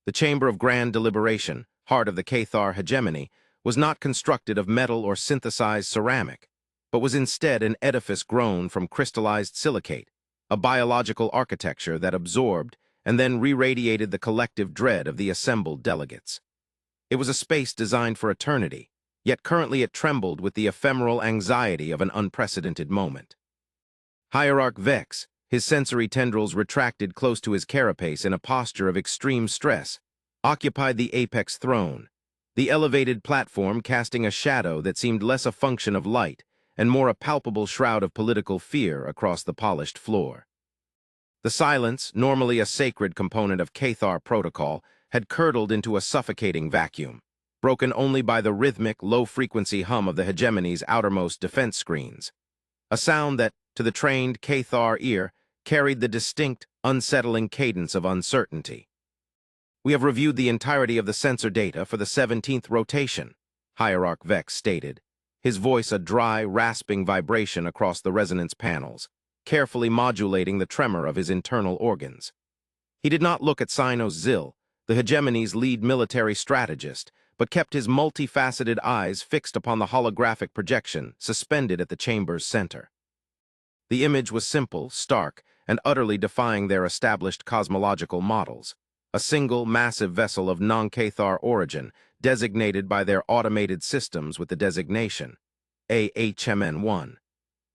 The Chamber of Grand Deliberation, heart of the Cathar hegemony, was not constructed of metal or synthesized ceramic, but was instead an edifice grown from crystallized silicate, a biological architecture that absorbed and then re-radiated the collective dread of the assembled delegates. It was a space designed for eternity, yet currently it trembled with the ephemeral anxiety of an unprecedented moment. Hierarch Vex, his sensory tendrils retracted close to his carapace in a posture of extreme stress, occupied the apex throne, the elevated platform casting a shadow that seemed less a function of light and more a palpable shroud of political fear across the polished floor. The silence, normally a sacred component of Cathar protocol, had curdled into a suffocating vacuum, broken only by the rhythmic, low-frequency hum of the hegemony's outermost defense screens. A sound that, to the trained Cathar ear, carried the distinct, unsettling cadence of uncertainty. "We have reviewed the entirety of the sensor data for the 17th rotation," Hierarch Vex stated, his voice a dry, rasping vibration across the resonance panels, carefully modulating the tremor of his internal organs. He did not look at Cynos Zil, the hegemony's lead military strategist, but kept his multifaceted eyes fixed upon the holographic projection suspended at the chamber's center. The image was simple, stark, and utterly defying their established cosmological models. A single, massive vessel of non-Cathar origin, designated by their automated systems with the designation AHMN-1.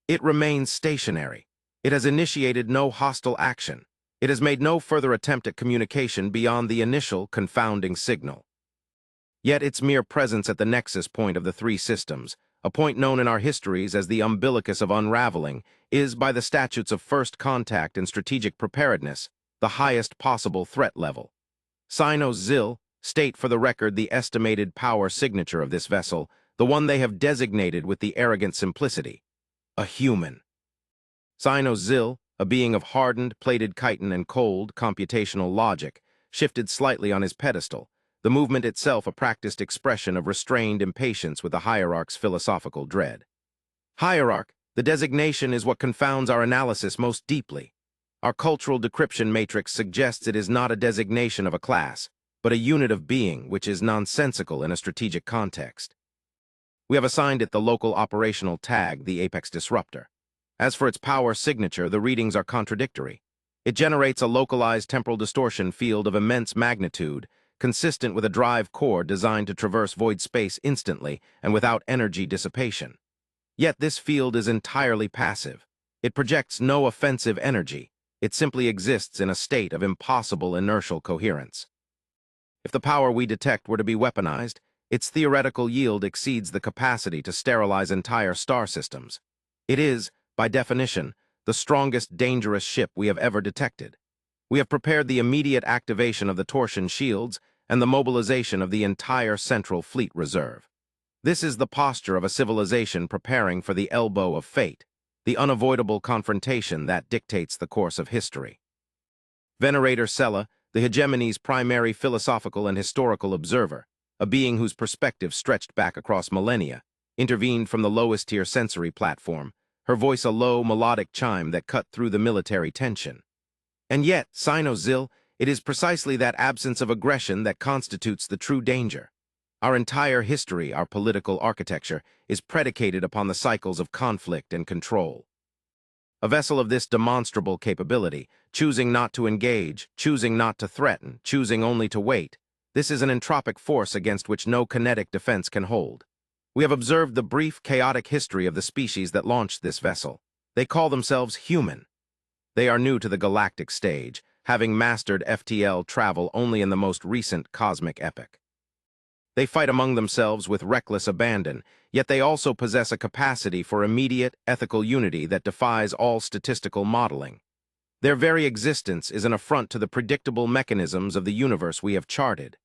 It remains stationary. It has initiated no hostile action. It has made no further attempt at communication beyond the initial confounding signal. Yet its mere presence at the nexus point of the three systems, a point known in our histories as the umbilicus of unraveling, is, by the statutes of first contact and strategic preparedness, the highest possible threat level. Cynos Zil state for the record the estimated power signature of this vessel, the one they have designated with the arrogant simplicity: a human. Cynos Zil, a being of hardened, plated chitin and cold, computational logic, shifted slightly on his pedestal, the movement itself a practiced expression of restrained impatience with the Hierarch's philosophical dread. Hierarch, the designation is what confounds our analysis most deeply. Our cultural decryption matrix suggests it is not a designation of a class, but a unit of being which is nonsensical in a strategic context. We have assigned it the local operational tag, the Apex Disruptor. As for its power signature, the readings are contradictory. It generates a localized temporal distortion field of immense magnitude, consistent with a drive core designed to traverse void space instantly and without energy dissipation. Yet this field is entirely passive. It projects no offensive energy. It simply exists in a state of impossible inertial coherence. If the power we detect were to be weaponized, its theoretical yield exceeds the capacity to sterilize entire star systems. It is, by definition, the strongest dangerous ship we have ever detected. We have prepared the immediate activation of the torsion shields and the mobilization of the entire Central Fleet Reserve. This is the posture of a civilization preparing for the elbow of fate, the unavoidable confrontation that dictates the course of history. Venerator Sella, the hegemony's primary philosophical and historical observer, a being whose perspective stretched back across millennia, intervened from the lowest-tier sensory platform, her voice a low, melodic chime that cut through the military tension. And yet, Cynos Zil, it is precisely that absence of aggression that constitutes the true danger. Our entire history, our political architecture, is predicated upon the cycles of conflict and control. A vessel of this demonstrable capability, choosing not to engage, choosing not to threaten, choosing only to wait, this is an entropic force against which no kinetic defense can hold. We have observed the brief, chaotic history of the species that launched this vessel. They call themselves human. They are new to the galactic stage, having mastered FTL travel only in the most recent cosmic epoch. They fight among themselves with reckless abandon, yet they also possess a capacity for immediate, ethical unity that defies all statistical modeling. Their very existence is an affront to the predictable mechanisms of the universe we have charted.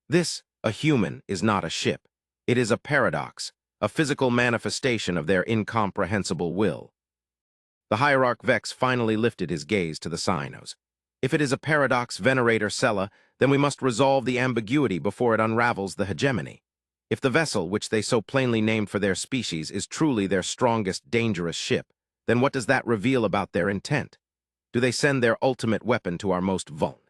This, a human, is not a ship. It is a paradox, a physical manifestation of their incomprehensible will. The Hierarch Vex finally lifted his gaze to the Cynos. If it is a paradox, Venerator Sella, then we must resolve the ambiguity before it unravels the hegemony. If the vessel, which they so plainly named for their species, is truly their strongest, dangerous ship, then what does that reveal about their intent? Do they send their ultimate weapon to our most vulnerable?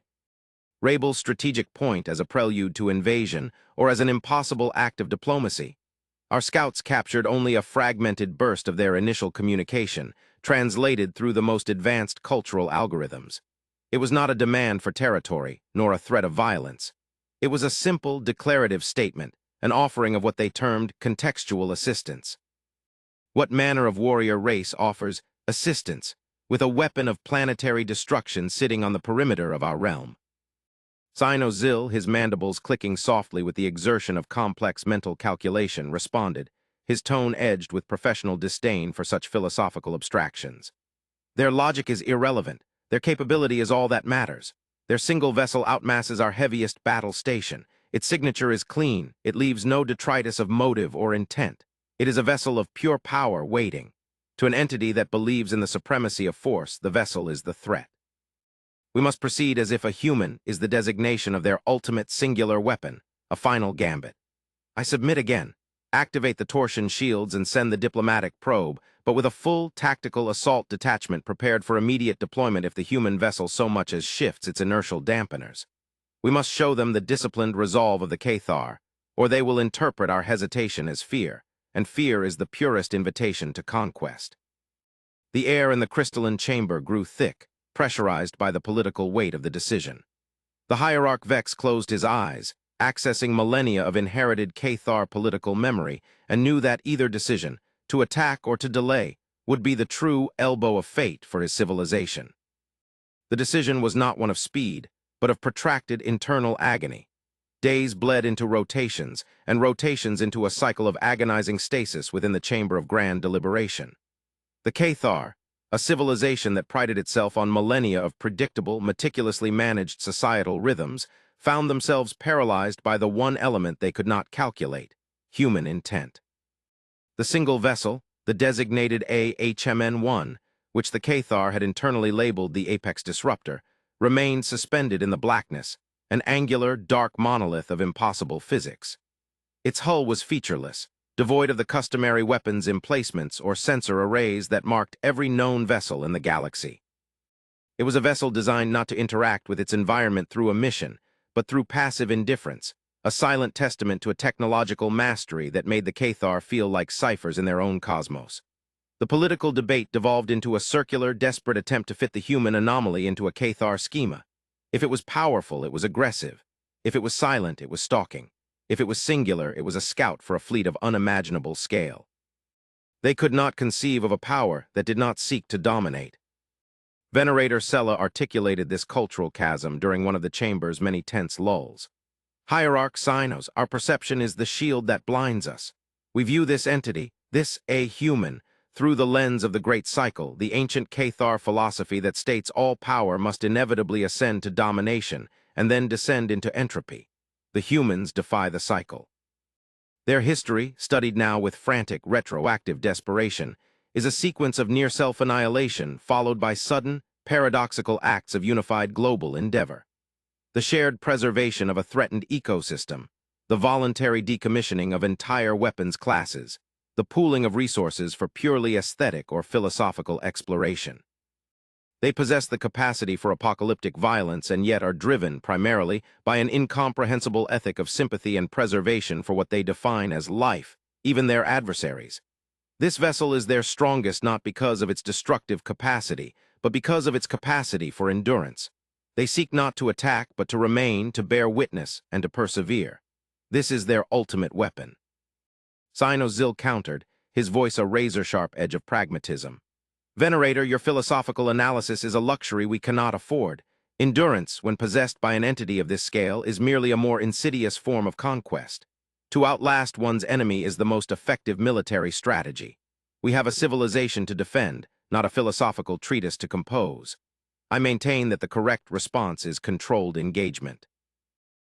Rabel's strategic point as a prelude to invasion or as an impossible act of diplomacy. Our scouts captured only a fragmented burst of their initial communication, translated through the most advanced cultural algorithms. It was not a demand for territory, nor a threat of violence. It was a simple, declarative statement, an offering of what they termed contextual assistance. What manner of warrior race offers assistance, with a weapon of planetary destruction sitting on the perimeter of our realm? Zil, his mandibles clicking softly with the exertion of complex mental calculation, responded, his tone edged with professional disdain for such philosophical abstractions. Their logic is irrelevant. Their capability is all that matters. Their single vessel outmasses our heaviest battle station. Its signature is clean. It leaves no detritus of motive or intent. It is a vessel of pure power waiting. To an entity that believes in the supremacy of force, the vessel is the threat. We must proceed as if a human is the designation of their ultimate singular weapon, a final gambit. I submit again. Activate the torsion shields and send the diplomatic probe, but with a full tactical assault detachment prepared for immediate deployment if the human vessel so much as shifts its inertial dampeners. We must show them the disciplined resolve of the Cathar, or they will interpret our hesitation as fear, and fear is the purest invitation to conquest. The air in the crystalline chamber grew thick, pressurized by the political weight of the decision. The hierarch Vex closed his eyes, accessing millennia of inherited Cathar political memory, and knew that either decision, to attack or to delay, would be the true elbow of fate for his civilization. The decision was not one of speed, but of protracted internal agony. Days bled into rotations, and rotations into a cycle of agonizing stasis within the chamber of grand deliberation. The Cathar, a civilization that prided itself on millennia of predictable, meticulously managed societal rhythms, found themselves paralyzed by the one element they could not calculate: human intent. The single vessel, the designated AHMN-1, which the Cathar had internally labeled the Apex Disruptor, remained suspended in the blackness, an angular, dark monolith of impossible physics. Its hull was featureless, devoid of the customary weapons emplacements or sensor arrays that marked every known vessel in the galaxy. It was a vessel designed not to interact with its environment through emission, but through passive indifference, a silent testament to a technological mastery that made the Cathar feel like ciphers in their own cosmos. The political debate devolved into a circular, desperate attempt to fit the human anomaly into a Cathar schema. If it was powerful, it was aggressive. If it was silent, it was stalking. If it was singular, it was a scout for a fleet of unimaginable scale. They could not conceive of a power that did not seek to dominate. Venerator Sella articulated this cultural chasm during one of the chamber's many tense lulls. Hierarch Sinos, our perception is the shield that blinds us. We view this entity, this a-human, through the lens of the Great Cycle, the ancient Cathar philosophy that states all power must inevitably ascend to domination and then descend into entropy. The humans defy the cycle. Their history, studied now with frantic, retroactive desperation, is a sequence of near self-annihilation followed by sudden, paradoxical acts of unified global endeavor. The shared preservation of a threatened ecosystem, the voluntary decommissioning of entire weapons classes, the pooling of resources for purely aesthetic or philosophical exploration. They possess the capacity for apocalyptic violence and yet are driven, primarily, by an incomprehensible ethic of sympathy and preservation for what they define as life, even their adversaries. This vessel is their strongest not because of its destructive capacity, but because of its capacity for endurance. They seek not to attack, but to remain, to bear witness, and to persevere. This is their ultimate weapon. Zil countered, his voice a razor-sharp edge of pragmatism. Venerator, your philosophical analysis is a luxury we cannot afford. Endurance, when possessed by an entity of this scale, is merely a more insidious form of conquest. To outlast one's enemy is the most effective military strategy. We have a civilization to defend, not a philosophical treatise to compose. I maintain that the correct response is controlled engagement.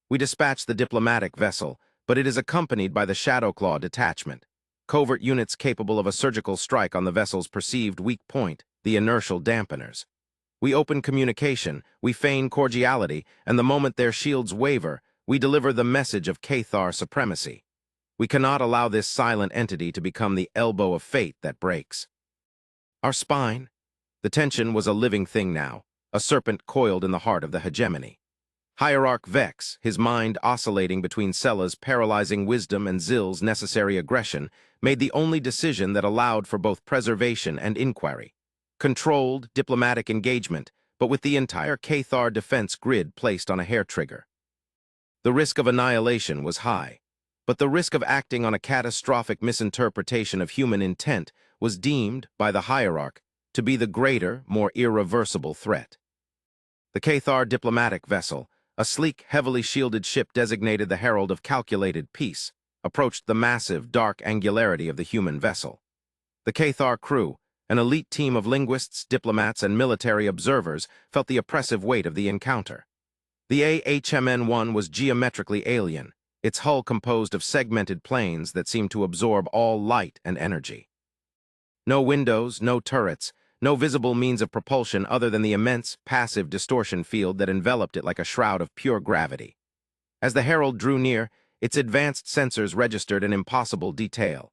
We dispatch the diplomatic vessel, but it is accompanied by the Shadowclaw detachment. Covert units capable of a surgical strike on the vessel's perceived weak point, the inertial dampeners. We open communication, we feign cordiality, and the moment their shields waver, we deliver the message of Cathar supremacy. We cannot allow this silent entity to become the elbow of fate that breaks. Our spine? The tension was a living thing now, a serpent coiled in the heart of the hegemony. Hierarch Vex, his mind oscillating between Sella's paralyzing wisdom and Zill's necessary aggression, made the only decision that allowed for both preservation and inquiry. Controlled, diplomatic engagement, but with the entire Cathar defense grid placed on a hair trigger. The risk of annihilation was high, but the risk of acting on a catastrophic misinterpretation of human intent was deemed, by the Hierarch, to be the greater, more irreversible threat. The Cathar diplomatic vessel, a sleek, heavily shielded ship designated the Herald of Calculated Peace, approached the massive, dark angularity of the human vessel. The Cathar crew, an elite team of linguists, diplomats, and military observers, felt the oppressive weight of the encounter. The AHMN-1 was geometrically alien, its hull composed of segmented planes that seemed to absorb all light and energy. No windows, no turrets, no visible means of propulsion other than the immense, passive distortion field that enveloped it like a shroud of pure gravity. As the Herald drew near, its advanced sensors registered an impossible detail.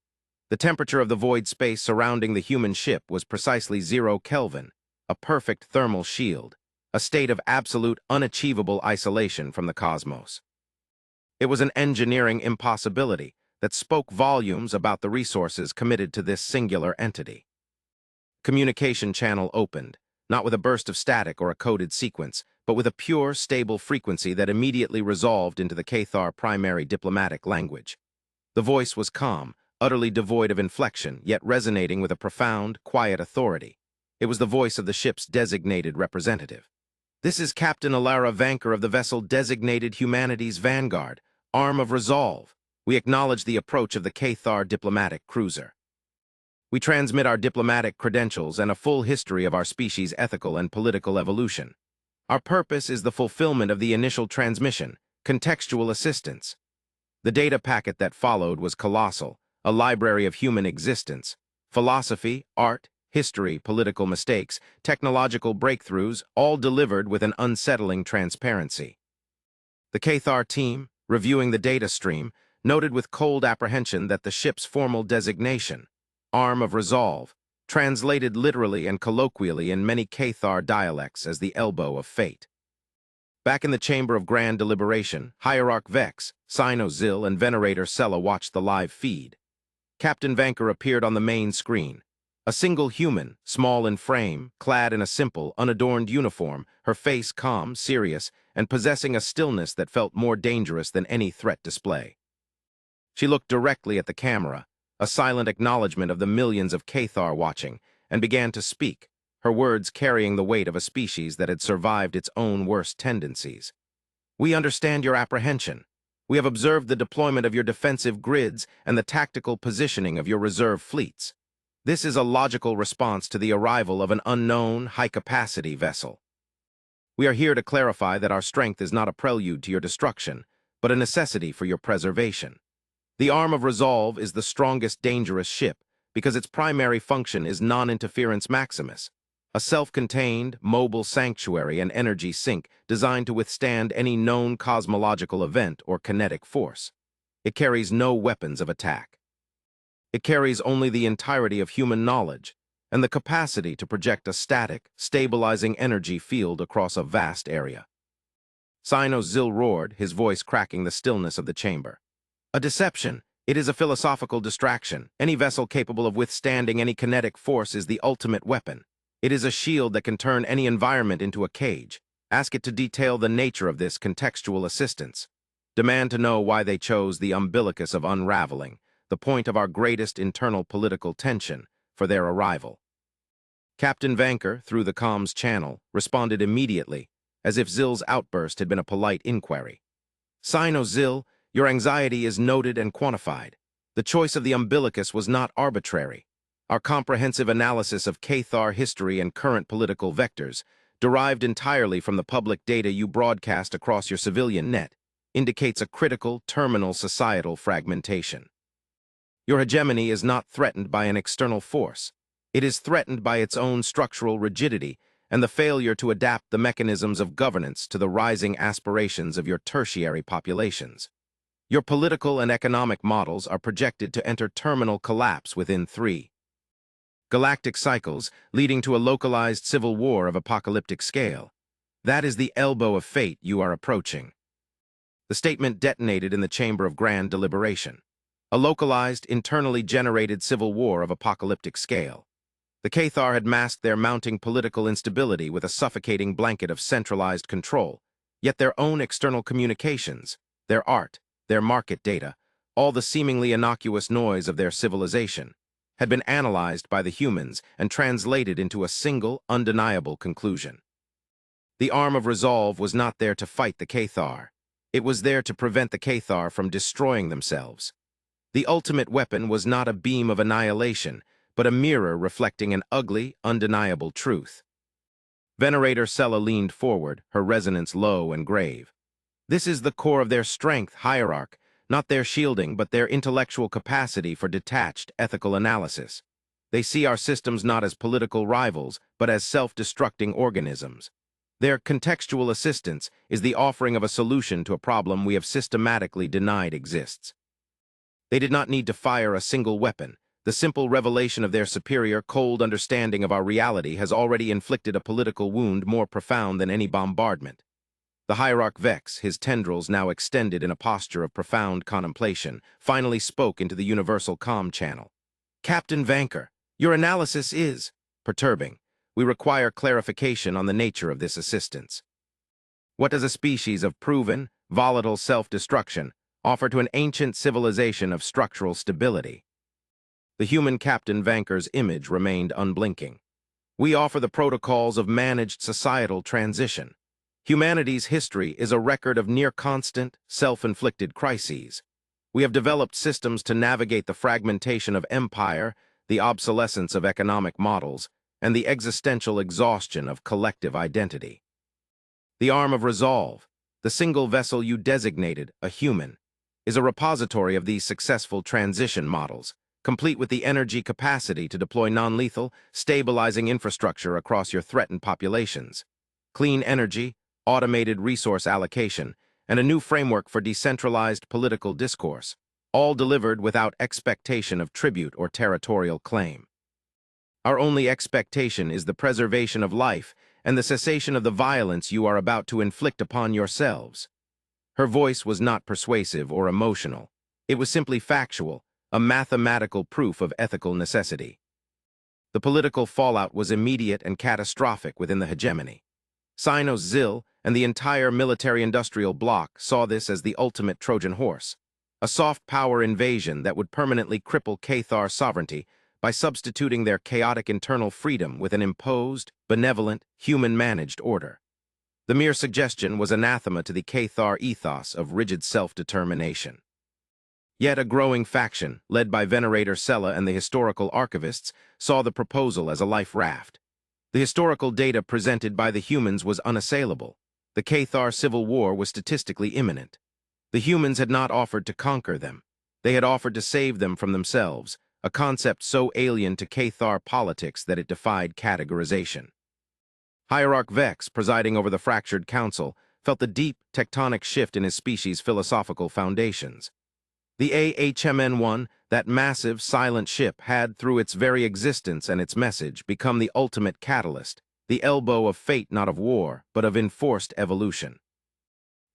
The temperature of the void space surrounding the human ship was precisely 0 Kelvin, a perfect thermal shield, a state of absolute, unachievable isolation from the cosmos. It was an engineering impossibility that spoke volumes about the resources committed to this singular entity. Communication channel opened, not with a burst of static or a coded sequence, but with a pure, stable frequency that immediately resolved into the Cathar primary diplomatic language. The voice was calm, utterly devoid of inflection, yet resonating with a profound, quiet authority. It was the voice of the ship's designated representative. "This is Captain Alara Vanker of the vessel designated Humanity's Vanguard, Arm of Resolve. We acknowledge the approach of the Cathar diplomatic cruiser. We transmit our diplomatic credentials and a full history of our species' ethical and political evolution. Our purpose is the fulfillment of the initial transmission, contextual assistance." The data packet that followed was colossal, a library of human existence, philosophy, art, history, political mistakes, technological breakthroughs, all delivered with an unsettling transparency. The Cathar team, reviewing the data stream, noted with cold apprehension that the ship's formal designation, Arm of Resolve, translated literally and colloquially in many Cathar dialects as the elbow of fate. Back in the chamber of grand deliberation, Hierarch Vex, Sino Zill, and Venerator Sella watched the live feed. Captain Vanker appeared on the main screen. A single human, small in frame, clad in a simple, unadorned uniform, her face calm, serious, and possessing a stillness that felt more dangerous than any threat display. She looked directly at the camera, a silent acknowledgement of the millions of Cathar watching, and began to speak, her words carrying the weight of a species that had survived its own worst tendencies. "We understand your apprehension. We have observed the deployment of your defensive grids and the tactical positioning of your reserve fleets. This is a logical response to the arrival of an unknown, high-capacity vessel. We are here to clarify that our strength is not a prelude to your destruction, but a necessity for your preservation. The Arm of Resolve is the strongest dangerous ship because its primary function is non-interference maximus, a self-contained, mobile sanctuary and energy sink designed to withstand any known cosmological event or kinetic force. It carries no weapons of attack. It carries only the entirety of human knowledge and the capacity to project a static, stabilizing energy field across a vast area." Sino Zill roared, his voice cracking the stillness of the chamber. "A deception. It is a philosophical distraction. Any vessel capable of withstanding any kinetic force is the ultimate weapon. It is a shield that can turn any environment into a cage. Ask it to detail the nature of this contextual assistance. Demand to know why they chose the umbilicus of unraveling, the point of our greatest internal political tension, for their arrival." Captain Vanker, through the comms channel, responded immediately, as if Zill's outburst had been a polite inquiry. "Sino Zill, your anxiety is noted and quantified. The choice of the umbilicus was not arbitrary. Our comprehensive analysis of Cathar history and current political vectors, derived entirely from the public data you broadcast across your civilian net, indicates a critical, terminal societal fragmentation. Your hegemony is not threatened by an external force. It is threatened by its own structural rigidity and the failure to adapt the mechanisms of governance to the rising aspirations of your tertiary populations. Your political and economic models are projected to enter terminal collapse within 3 galactic cycles, leading to a localized civil war of apocalyptic scale. That is the elbow of fate you are approaching. The statement detonated in the chamber of grand deliberation. A localized, internally generated civil war of apocalyptic scale. The Cathar had masked their mounting political instability with a suffocating blanket of centralized control, yet their own external communications, their art, their market data, all the seemingly innocuous noise of their civilization, had been analyzed by the humans and translated into a single, undeniable conclusion. The arm of resolve was not there to fight the Cathar. It was there to prevent the Cathar from destroying themselves. The ultimate weapon was not a beam of annihilation, but a mirror reflecting an ugly, undeniable truth. Venerator Sella leaned forward, her resonance low and grave. This is the core of their strength, Hierarch, not their shielding, but their intellectual capacity for detached, ethical analysis. They see our systems not as political rivals, but as self-destructing organisms. Their contextual assistance is the offering of a solution to a problem we have systematically denied exists. They did not need to fire a single weapon. The simple revelation of their superior, cold understanding of our reality has already inflicted a political wound more profound than any bombardment. The hierarch Vex, his tendrils now extended in a posture of profound contemplation, finally spoke into the universal comm channel. Captain Vanker, your analysis is perturbing. We require clarification on the nature of this assistance. What does a species of proven, volatile self-destruction offer to an ancient civilization of structural stability? The human Captain Vanker's image remained unblinking. We offer the protocols of managed societal transition. Humanity's history is a record of near-constant, self-inflicted crises. We have developed systems to navigate the fragmentation of empire, the obsolescence of economic models, and the existential exhaustion of collective identity. The arm of resolve, the single vessel you designated, a human, is a repository of these successful transition models, complete with the energy capacity to deploy non-lethal, stabilizing infrastructure across your threatened populations. Clean energy, automated resource allocation, and a new framework for decentralized political discourse, all delivered without expectation of tribute or territorial claim. Our only expectation is the preservation of life and the cessation of the violence you are about to inflict upon yourselves. Her voice was not persuasive or emotional. It was simply factual, a mathematical proof of ethical necessity. The political fallout was immediate and catastrophic within the hegemony. Sinos Zil and the entire military-industrial bloc saw this as the ultimate Trojan horse, a soft power invasion that would permanently cripple Cathar sovereignty by substituting their chaotic internal freedom with an imposed, benevolent, human-managed order. The mere suggestion was anathema to the Cathar ethos of rigid self-determination. Yet a growing faction, led by Venerator Sella and the historical archivists, saw the proposal as a life raft. The historical data presented by the humans was unassailable. The Cathar civil war was statistically imminent. The humans had not offered to conquer them. They had offered to save them from themselves, a concept so alien to Cathar politics that it defied categorization. Hierarch Vex, presiding over the fractured council, felt the deep, tectonic shift in his species' philosophical foundations. The AHMN-1, that massive, silent ship, had, through its very existence and its message, become the ultimate catalyst, the elbow of fate not of war, but of enforced evolution.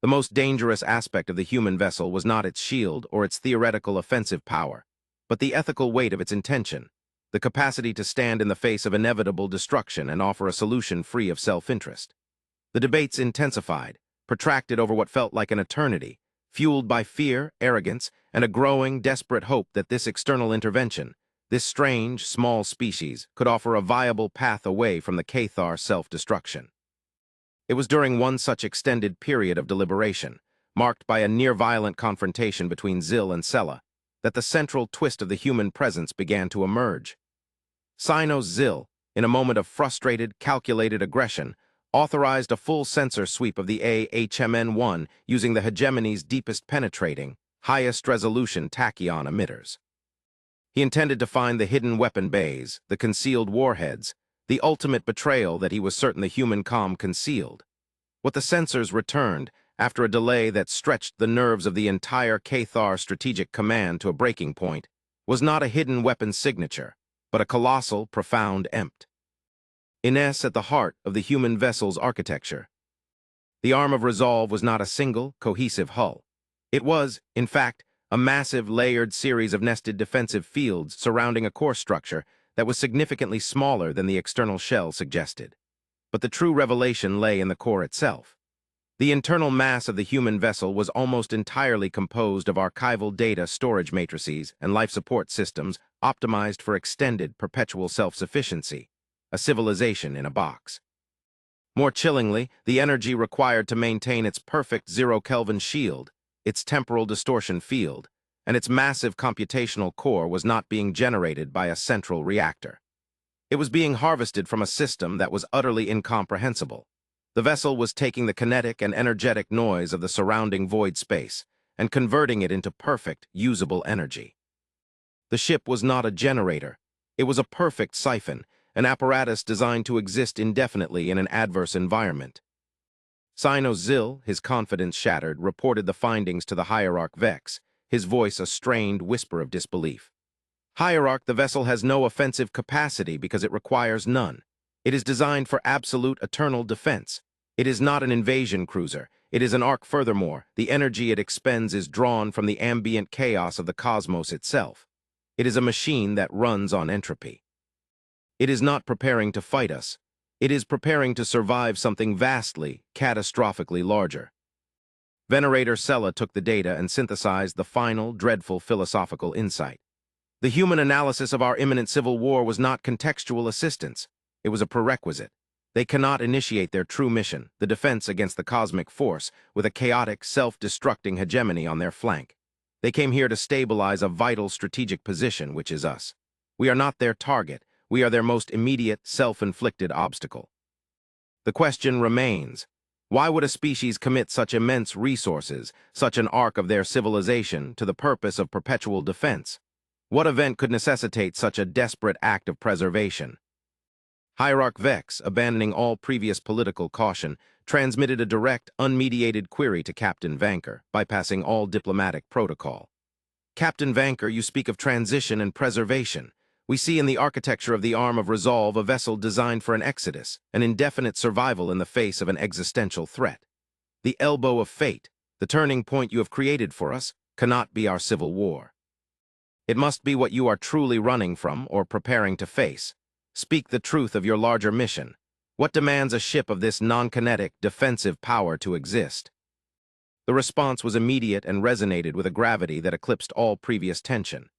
The most dangerous aspect of the human vessel was not its shield or its theoretical offensive power, but the ethical weight of its intention, the capacity to stand in the face of inevitable destruction and offer a solution free of self-interest. The debates intensified, protracted over what felt like an eternity, fueled by fear, arrogance, and a growing, desperate hope that this external intervention, this strange, small species, could offer a viable path away from the Cathar self-destruction. It was during one such extended period of deliberation, marked by a near-violent confrontation between Zil and Sella, that the central twist of the human presence began to emerge. Sinos Zil, in a moment of frustrated, calculated aggression, authorized a full sensor sweep of the AHMN-1 using the hegemony's deepest penetrating, highest resolution tachyon emitters. He intended to find the hidden weapon bays, the concealed warheads, the ultimate betrayal that he was certain the human comm concealed. What the sensors returned, after a delay that stretched the nerves of the entire Cathar strategic command to a breaking point, was not a hidden weapon signature, but a colossal, profound empt. Ines at the heart of the human vessel's architecture, The arm of resolve was not a single, cohesive hull. It was, in fact, a massive, layered series of nested defensive fields surrounding a core structure that was significantly smaller than the external shell suggested. But the true revelation lay in the core itself. The internal mass of the human vessel was almost entirely composed of archival data storage matrices and life support systems optimized for extended, perpetual self-sufficiency, a civilization in a box. More chillingly, the energy required to maintain its perfect zero-Kelvin shield, its temporal distortion field, and its massive computational core was not being generated by a central reactor. It was being harvested from a system that was utterly incomprehensible. The vessel was taking the kinetic and energetic noise of the surrounding void space and converting it into perfect, usable energy. The ship was not a generator. It was a perfect siphon, an apparatus designed to exist indefinitely in an adverse environment. Sino-Zil, his confidence shattered, reported the findings to the Hierarch Vex, his voice a strained whisper of disbelief. Hierarch, the vessel has no offensive capacity because it requires none. It is designed for absolute eternal defense. It is not an invasion cruiser. It is an arc. Furthermore, the energy it expends is drawn from the ambient chaos of the cosmos itself. It is a machine that runs on entropy. It is not preparing to fight us. It is preparing to survive something vastly, catastrophically larger. Venerator Sella took the data and synthesized the final, dreadful philosophical insight. The human analysis of our imminent civil war was not contextual assistance. It was a prerequisite. They cannot initiate their true mission, the defense against the cosmic force, with a chaotic, self-destructing hegemony on their flank. They came here to stabilize a vital strategic position, which is us. We are not their target. We are their most immediate, self-inflicted obstacle. The question remains, why would a species commit such immense resources, such an arc of their civilization, to the purpose of perpetual defense? What event could necessitate such a desperate act of preservation? Hierarch Vex, abandoning all previous political caution, transmitted a direct, unmediated query to Captain Vanker, bypassing all diplomatic protocol. Captain Vanker, you speak of transition and preservation. We see in the architecture of the arm of resolve a vessel designed for an exodus, an indefinite survival in the face of an existential threat. The elbow of fate, the turning point you have created for us, cannot be our civil war. It must be what you are truly running from or preparing to face. Speak the truth of your larger mission. What demands a ship of this non-kinetic, defensive power to exist? The response was immediate and resonated with a gravity that eclipsed all previous tension.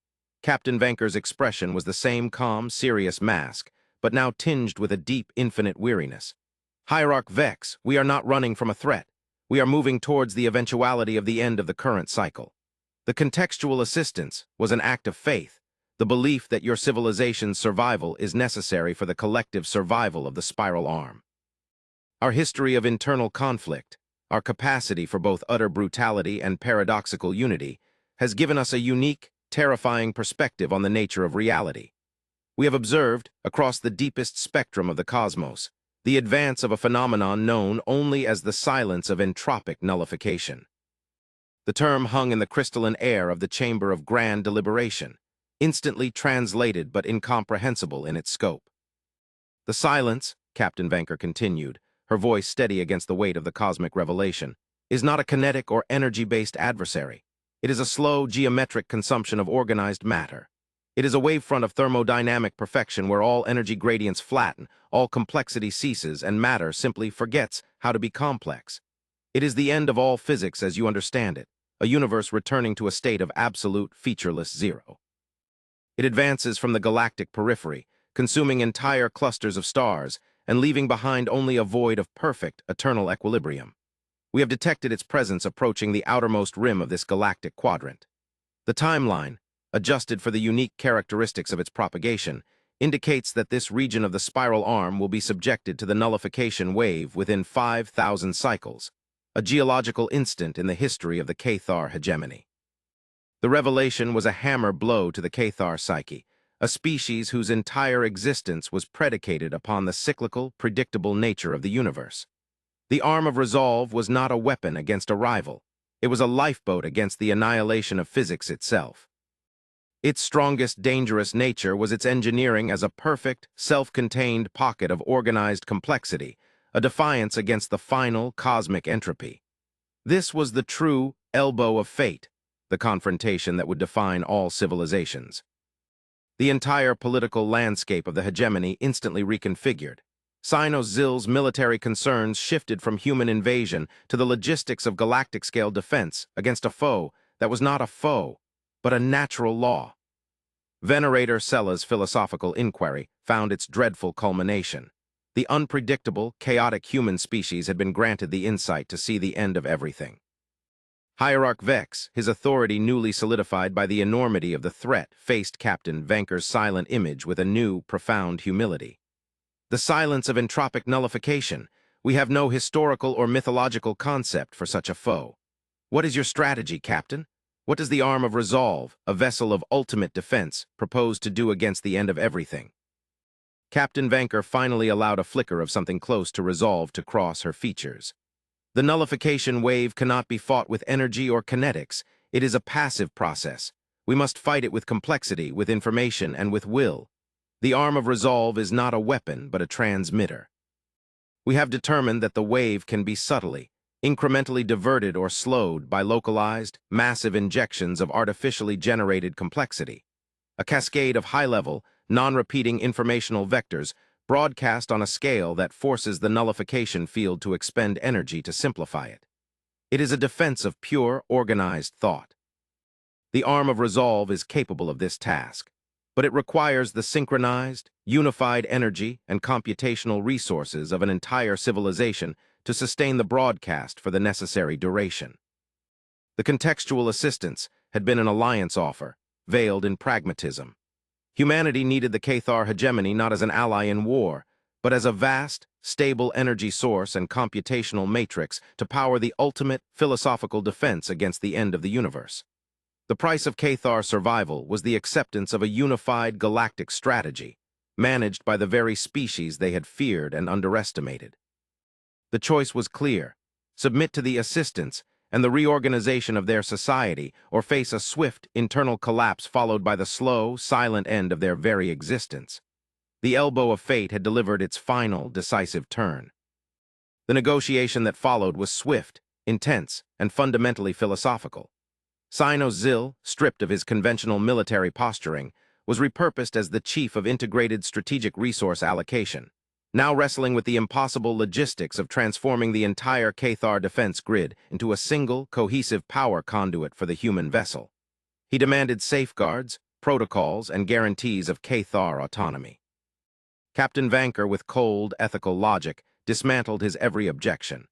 Captain Vanker's expression was the same calm, serious mask, but now tinged with a deep, infinite weariness. Hierarch Vex, we are not running from a threat. We are moving towards the eventuality of the end of the current cycle. The contextual assistance was an act of faith, the belief that your civilization's survival is necessary for the collective survival of the spiral arm. Our history of internal conflict, our capacity for both utter brutality and paradoxical unity, has given us a unique, terrifying perspective on the nature of reality. We have observed, across the deepest spectrum of the cosmos, the advance of a phenomenon known only as the silence of entropic nullification. The term hung in the crystalline air of the chamber of grand deliberation, instantly translated but incomprehensible in its scope. The silence, Captain Vanker continued, her voice steady against the weight of the cosmic revelation, is not a kinetic or energy-based adversary. It is a slow, geometric consumption of organized matter. It is a wavefront of thermodynamic perfection where all energy gradients flatten, all complexity ceases, and matter simply forgets how to be complex. It is the end of all physics as you understand it, a universe returning to a state of absolute, featureless zero. It advances from the galactic periphery, consuming entire clusters of stars and leaving behind only a void of perfect, eternal equilibrium. We have detected its presence approaching the outermost rim of this galactic quadrant. The timeline, adjusted for the unique characteristics of its propagation, indicates that this region of the spiral arm will be subjected to the nullification wave within 5,000 cycles, a geological instant in the history of the Cathar hegemony. The revelation was a hammer blow to the Cathar psyche, a species whose entire existence was predicated upon the cyclical, predictable nature of the universe. The arm of resolve was not a weapon against a rival. It was a lifeboat against the annihilation of physics itself. Its strongest, dangerous nature was its engineering as a perfect, self-contained pocket of organized complexity, a defiance against the final cosmic entropy. This was the true elbow of fate, the confrontation that would define all civilizations. The entire political landscape of the hegemony instantly reconfigured. Sino-Zil's military concerns shifted from human invasion to the logistics of galactic-scale defense against a foe that was not a foe, but a natural law. Venerator Sella's philosophical inquiry found its dreadful culmination. The unpredictable, chaotic human species had been granted the insight to see the end of everything. Hierarch Vex, his authority newly solidified by the enormity of the threat, faced Captain Vanker's silent image with a new, profound humility. The silence of entropic nullification. We have no historical or mythological concept for such a foe. What is your strategy, Captain? What does the arm of resolve, a vessel of ultimate defense, propose to do against the end of everything? Captain Vanker finally allowed a flicker of something close to resolve to cross her features. The nullification wave cannot be fought with energy or kinetics. It is a passive process. We must fight it with complexity, with information, and with will. The arm of resolve is not a weapon, but a transmitter. We have determined that the wave can be subtly, incrementally diverted or slowed by localized, massive injections of artificially generated complexity. A cascade of high-level, non-repeating informational vectors broadcast on a scale that forces the nullification field to expend energy to simplify it. It is a defense of pure, organized thought. The arm of resolve is capable of this task, but it requires the synchronized, unified energy and computational resources of an entire civilization to sustain the broadcast for the necessary duration. The contextual assistance had been an alliance offer, veiled in pragmatism. Humanity needed the Cathar hegemony not as an ally in war, but as a vast, stable energy source and computational matrix to power the ultimate philosophical defense against the end of the universe. The price of Cathar survival was the acceptance of a unified galactic strategy, managed by the very species they had feared and underestimated. The choice was clear: submit to the assistance and the reorganization of their society, or face a swift internal collapse followed by the slow, silent end of their very existence. The elbow of fate had delivered its final, decisive turn. The negotiation that followed was swift, intense, and fundamentally philosophical. Sino-Zil, stripped of his conventional military posturing, was repurposed as the chief of integrated strategic resource allocation, now wrestling with the impossible logistics of transforming the entire Cathar defense grid into a single, cohesive power conduit for the human vessel. He demanded safeguards, protocols, and guarantees of Cathar autonomy. Captain Vanker, with cold, ethical logic, dismantled his every objection.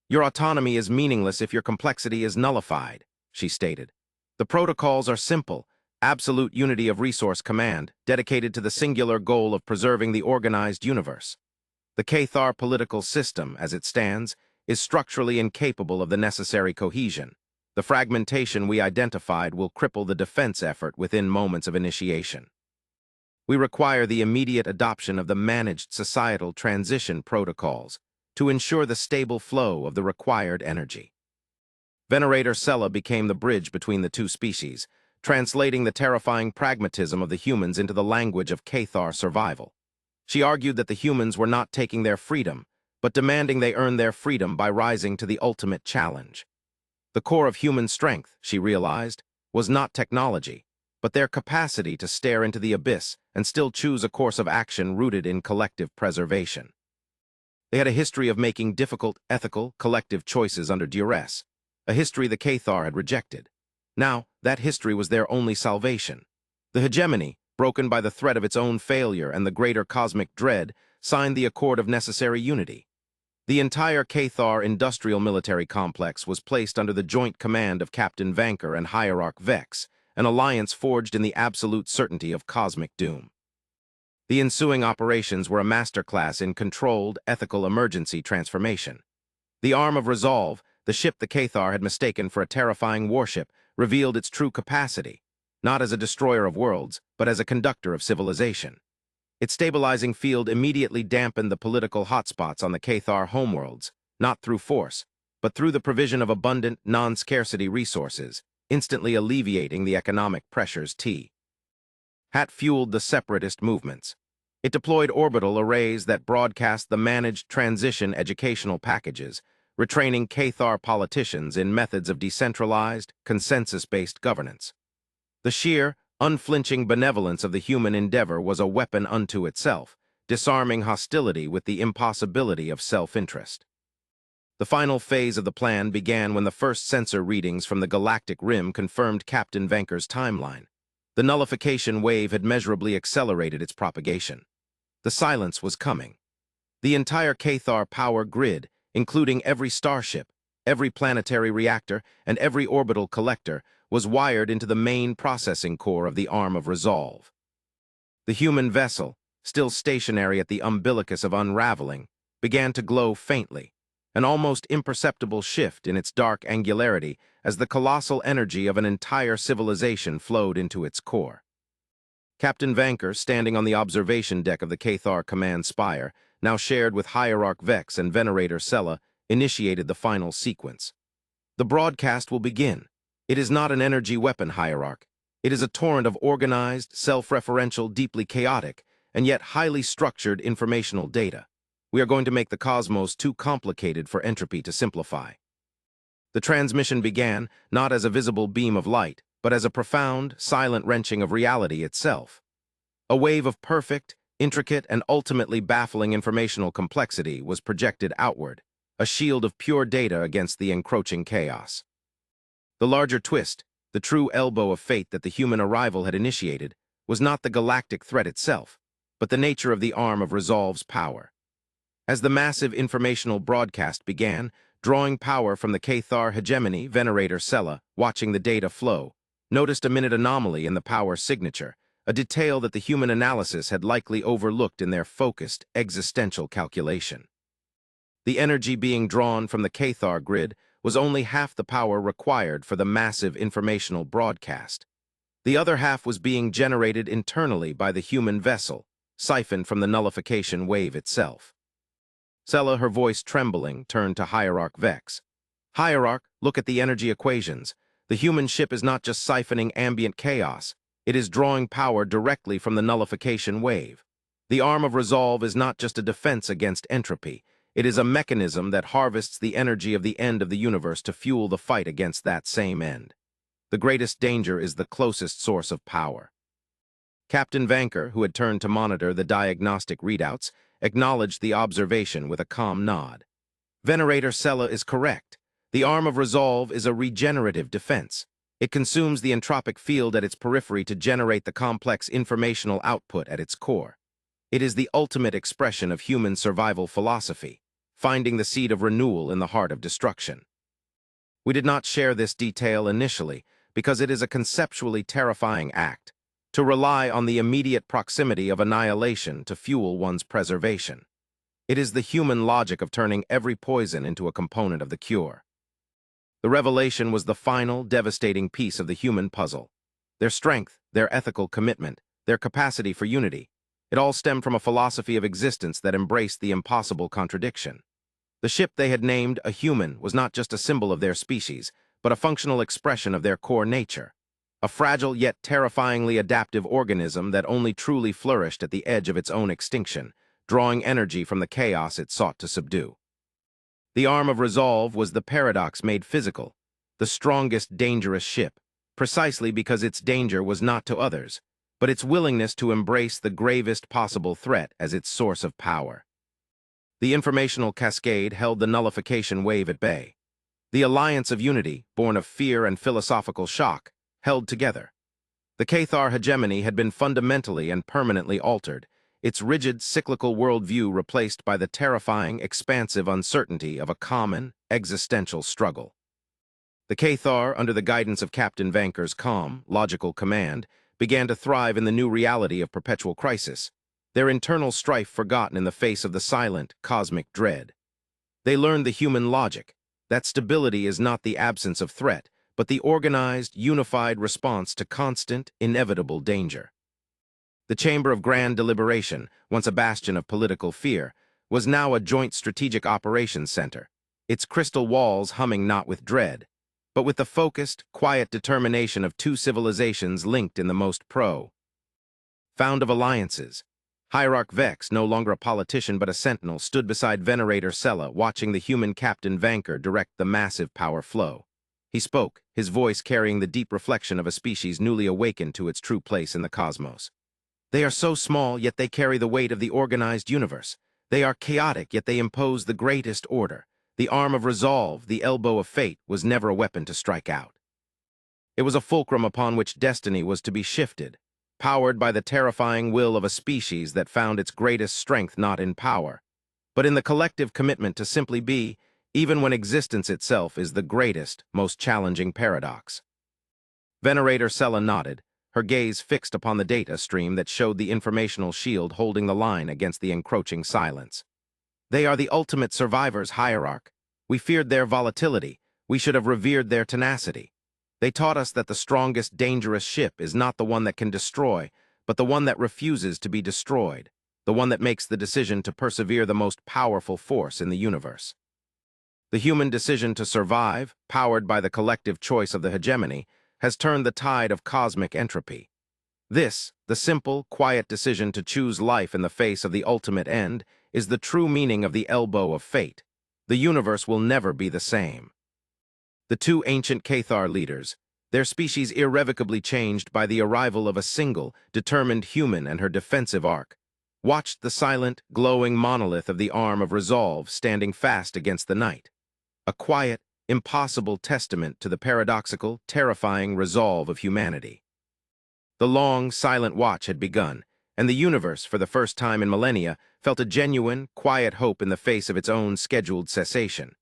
"Your autonomy is meaningless if your complexity is nullified," she stated. "The protocols are simple: absolute unity of resource command, dedicated to the singular goal of preserving the organized universe. The Cathar political system, as it stands, is structurally incapable of the necessary cohesion. The fragmentation we identified will cripple the defense effort within moments of initiation. We require the immediate adoption of the managed societal transition protocols to ensure the stable flow of the required energy." Venerator Sella became the bridge between the two species, translating the terrifying pragmatism of the humans into the language of Cathar survival. She argued that the humans were not taking their freedom, but demanding they earn their freedom by rising to the ultimate challenge. The core of human strength, she realized, was not technology, but their capacity to stare into the abyss and still choose a course of action rooted in collective preservation. They had a history of making difficult, ethical, collective choices under duress, a history the Cathar had rejected. Now, that history was their only salvation. The hegemony, broken by the threat of its own failure and the greater cosmic dread, signed the accord of necessary unity. The entire Cathar industrial military complex was placed under the joint command of Captain Vanker and Hierarch Vex, an alliance forged in the absolute certainty of cosmic doom. The ensuing operations were a masterclass in controlled, ethical emergency transformation. The arm of resolve, the ship the Cathar had mistaken for a terrifying warship, revealed its true capacity, not as a destroyer of worlds, but as a conductor of civilization. Its stabilizing field immediately dampened the political hotspots on the Cathar homeworlds, not through force, but through the provision of abundant, non-scarcity resources, instantly alleviating the economic pressures T. Hat fueled the separatist movements. It deployed orbital arrays that broadcast the managed transition educational packages, retraining Cathar politicians in methods of decentralized, consensus-based governance. The sheer, unflinching benevolence of the human endeavor was a weapon unto itself, disarming hostility with the impossibility of self-interest. The final phase of the plan began when the first sensor readings from the galactic rim confirmed Captain Vanker's timeline. The nullification wave had measurably accelerated its propagation. The silence was coming. The entire Cathar power grid, including every starship, every planetary reactor, and every orbital collector, was wired into the main processing core of the Arm of Resolve. The human vessel, still stationary at the umbilicus of unraveling, began to glow faintly, an almost imperceptible shift in its dark angularity as the colossal energy of an entire civilization flowed into its core. Captain Vanker, standing on the observation deck of the Cathar Command Spire, now shared with Hierarch Vex and Venerator Sella, initiated the final sequence. The broadcast will begin. It is not an energy weapon, Hierarch. It is a torrent of organized, self-referential, deeply chaotic, and yet highly structured informational data. We are going to make the cosmos too complicated for entropy to simplify. The transmission began not as a visible beam of light, but as a profound, silent wrenching of reality itself. A wave of perfect, intricate, and ultimately baffling informational complexity was projected outward, a shield of pure data against the encroaching chaos. The larger twist, the true elbow of fate that the human arrival had initiated, was not the galactic threat itself, but the nature of the Arm of Resolve's power. As the massive informational broadcast began, drawing power from the Cathar hegemony, Venerator Sella, watching the data flow, noticed a minute anomaly in the power signature, a detail that the human analysis had likely overlooked in their focused, existential calculation. The energy being drawn from the Cathar grid was only half the power required for the massive informational broadcast. The other half was being generated internally by the human vessel, siphoned from the nullification wave itself. Sella, her voice trembling, turned to Hierarch Vex. Hierarch, look at the energy equations. The human ship is not just siphoning ambient chaos, it is drawing power directly from the nullification wave. The Arm of Resolve is not just a defense against entropy, it is a mechanism that harvests the energy of the end of the universe to fuel the fight against that same end. The greatest danger is the closest source of power. Captain Vanker, who had turned to monitor the diagnostic readouts, acknowledged the observation with a calm nod. Venerator Sella is correct. The Arm of Resolve is a regenerative defense. It consumes the entropic field at its periphery to generate the complex informational output at its core. It is the ultimate expression of human survival philosophy, finding the seed of renewal in the heart of destruction. We did not share this detail initially because it is a conceptually terrifying act, to rely on the immediate proximity of annihilation to fuel one's preservation. It is the human logic of turning every poison into a component of the cure. The revelation was the final, devastating piece of the human puzzle. Their strength, their ethical commitment, their capacity for unity, it all stemmed from a philosophy of existence that embraced the impossible contradiction. The ship they had named a human was not just a symbol of their species, but a functional expression of their core nature, a fragile yet terrifyingly adaptive organism that only truly flourished at the edge of its own extinction, drawing energy from the chaos it sought to subdue. The Arm of Resolve was the paradox made physical, the strongest, dangerous ship, precisely because its danger was not to others, but its willingness to embrace the gravest possible threat as its source of power. The informational cascade held the nullification wave at bay. The alliance of unity, born of fear and philosophical shock, held together. The Cathar hegemony had been fundamentally and permanently altered, its rigid, cyclical worldview replaced by the terrifying, expansive uncertainty of a common, existential struggle. The Cathar, under the guidance of Captain Vanker's calm, logical command, began to thrive in the new reality of perpetual crisis, their internal strife forgotten in the face of the silent, cosmic dread. They learned the human logic, that stability is not the absence of threat, but the organized, unified response to constant, inevitable danger. The Chamber of Grand Deliberation, once a bastion of political fear, was now a joint strategic operations center, its crystal walls humming not with dread, but with the focused, quiet determination of two civilizations linked in the most profound of alliances. Hierarch Vex, no longer a politician but a sentinel, stood beside Venerator Sella, watching the human Captain Vanker direct the massive power flow. He spoke, his voice carrying the deep reflection of a species newly awakened to its true place in the cosmos. They are so small, yet they carry the weight of the organized universe. They are chaotic, yet they impose the greatest order. The arm of resolve, the elbow of fate, was never a weapon to strike out. It was a fulcrum upon which destiny was to be shifted, powered by the terrifying will of a species that found its greatest strength not in power, but in the collective commitment to simply be, even when existence itself is the greatest, most challenging paradox. Venerator Sella nodded, her gaze fixed upon the data stream that showed the informational shield holding the line against the encroaching silence. They are the ultimate survivors, Hierarch. We feared their volatility. We should have revered their tenacity. They taught us that the strongest, dangerous ship is not the one that can destroy, but the one that refuses to be destroyed, the one that makes the decision to persevere the most powerful force in the universe. The human decision to survive, powered by the collective choice of the hegemony, has turned the tide of cosmic entropy. This, the simple, quiet decision to choose life in the face of the ultimate end, is the true meaning of the elbow of fate. The universe will never be the same. The two ancient Cathar leaders, their species irrevocably changed by the arrival of a single, determined human and her defensive arc, watched the silent, glowing monolith of the arm of resolve standing fast against the night. A quiet, impossible testament to the paradoxical, terrifying resolve of humanity. The long, silent watch had begun, and the universe, for the first time in millennia, felt a genuine, quiet hope in the face of its own scheduled cessation.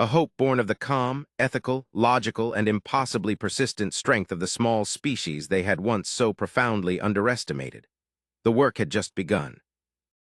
A hope born of the calm, ethical, logical, and impossibly persistent strength of the small species they had once so profoundly underestimated. The work had just begun.